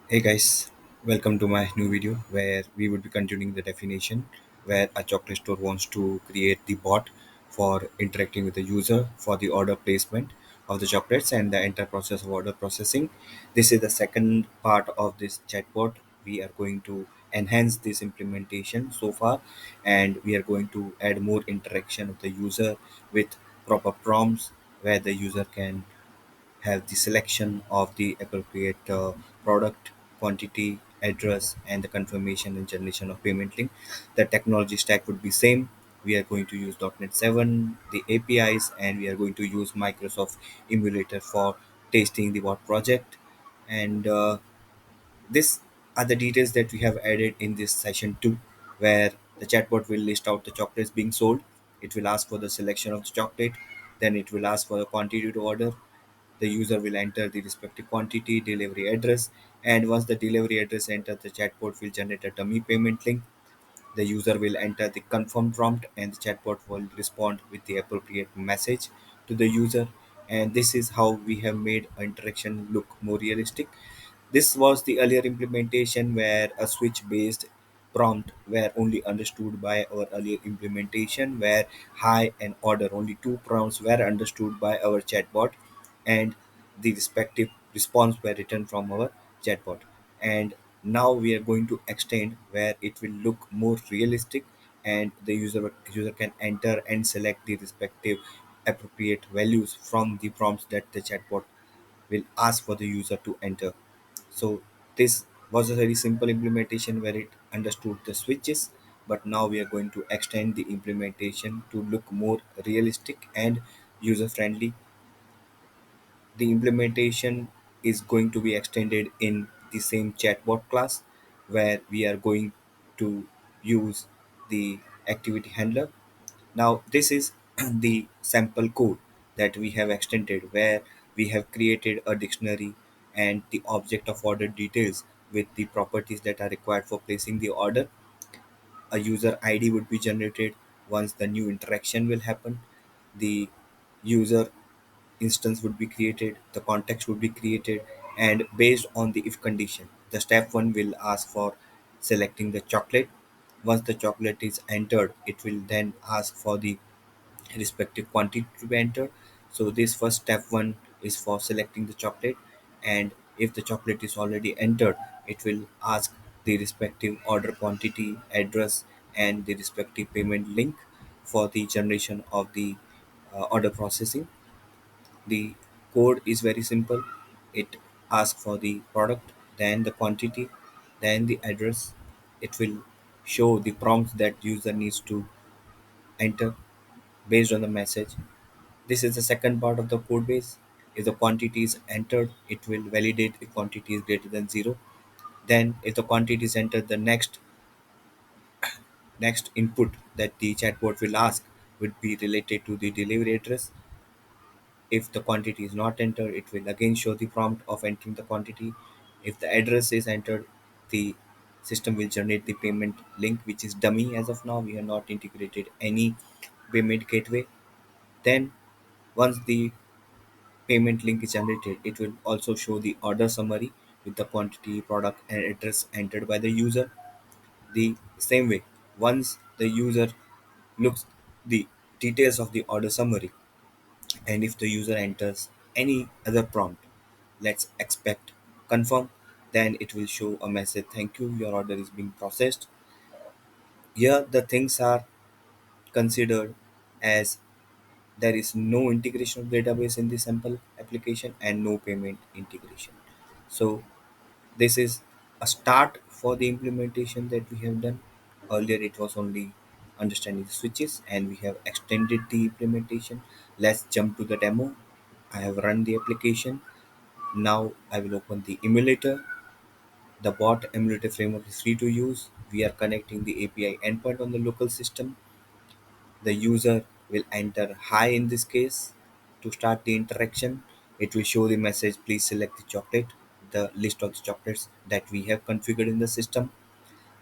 Hey guys, welcome to my new video where we would be continuing the definition where a chocolate store wants to create the bot for interacting with the user for the order placement of the chocolates and the entire process of order processing. This is the second part of this chatbot. We are going to enhance this implementation so far, and we are going to add more interaction of the user with proper prompts where the user can have the selection of the appropriate product, quantity, address, and the confirmation and generation of payment link. The technology stack would be same. We are going to use .NET 7, the APIs, and we are going to use Microsoft Emulator for testing the bot project. And These are the details that we have added in this session 2, where the chatbot will list out the chocolates being sold. It will ask for the selection of the chocolate, then it will ask for the quantity to order. The user will enter the respective quantity, delivery address, and once the delivery address enters, the chatbot will generate a dummy payment link. The user will enter the confirm prompt, and the chatbot will respond with the appropriate message to the user. And this is how we have made interaction look more realistic. This was the earlier implementation where a switch based prompt were only understood by our earlier implementation, where high and order only two prompts were understood by our chatbot, and the respective response were written from our chatbot. And now we are going to extend where it will look more realistic, and the user can enter and select the respective appropriate values from the prompts that the chatbot will ask for the user to enter. So this was a very simple implementation where it understood the switches, but now we are going to extend the implementation to look more realistic and user friendly. The implementation is going to be extended in the same chatbot class, where we are going to use the activity handler. Now this is the sample code that we have extended, where we have created a dictionary and the object of order details with the properties that are required for placing the order. A user ID would be generated once the new interaction will happen. The user instance would be created, the context would be created, and based on the if condition, the step one will ask for selecting the chocolate. Once the chocolate is entered, it will then ask for the respective quantity to be entered. So this first step one is for selecting the chocolate, and if the chocolate is already entered, it will ask the respective order quantity, address, and the respective payment link for the generation of the order processing. The code is very simple. It asks for the product, then the quantity, then the address. It will show the prompts that user needs to enter based on the message. This is the second part of the code base. If the quantity is entered, it will validate if quantity is greater than 0. Then if the quantity is entered, the next input that the chatbot will ask would be related to the delivery address. If the quantity is not entered, it will again show the prompt of entering the quantity. If the address is entered, the system will generate the payment link, which is dummy as of now. We have not integrated any payment gateway. Then once the payment link is generated, it will also show the order summary with the quantity, product, and address entered by the user. The same way, once the user looks the details of the order summary, and if the user enters any other prompt, let's expect confirm, then it will show a message, thank you, your order is being processed. Here the things are considered as there is no integration of database in the sample application and no payment integration. So this is a start for the implementation that we have done. Earlier it was only understanding the switches, and we have extended the implementation. Let's jump to the demo. I have run the application. Now I will open the emulator. The bot emulator framework is free to use. We are connecting the API endpoint on the local system. The user will enter hi in this case. To start the interaction, it will show the message, please select the chocolate, the list of the chocolates that we have configured in the system.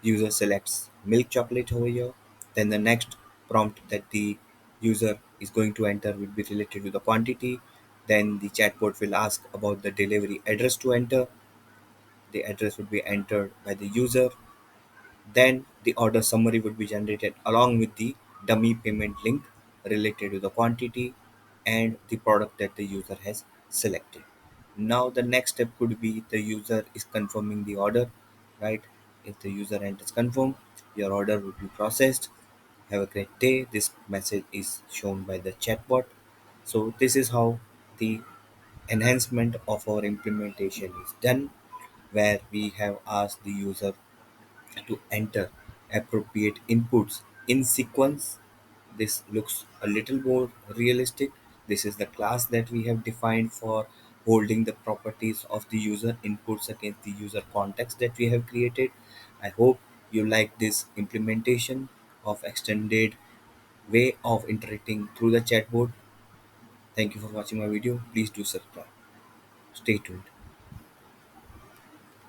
User selects milk chocolate over here. Then the next prompt that the user is going to enter will be related to the quantity. Then the chatbot will ask about the delivery address to enter. the address would be entered by the user. Then the order summary would be generated along with the dummy payment link related to the quantity and the product that the user has selected. Now the next step could be the user is confirming the order, right? If the user enters confirm, your order will be processed. Have a great day. This message is shown by the chatbot. So this is how the enhancement of our implementation is done, where we have asked the user to enter appropriate inputs in sequence. This looks a little more realistic. This is the class that we have defined for holding the properties of the user inputs against the user context that we have created. I hope you like this implementation of extended way of interacting through the chatbot. Thank you for watching my video. Please do subscribe. Stay tuned.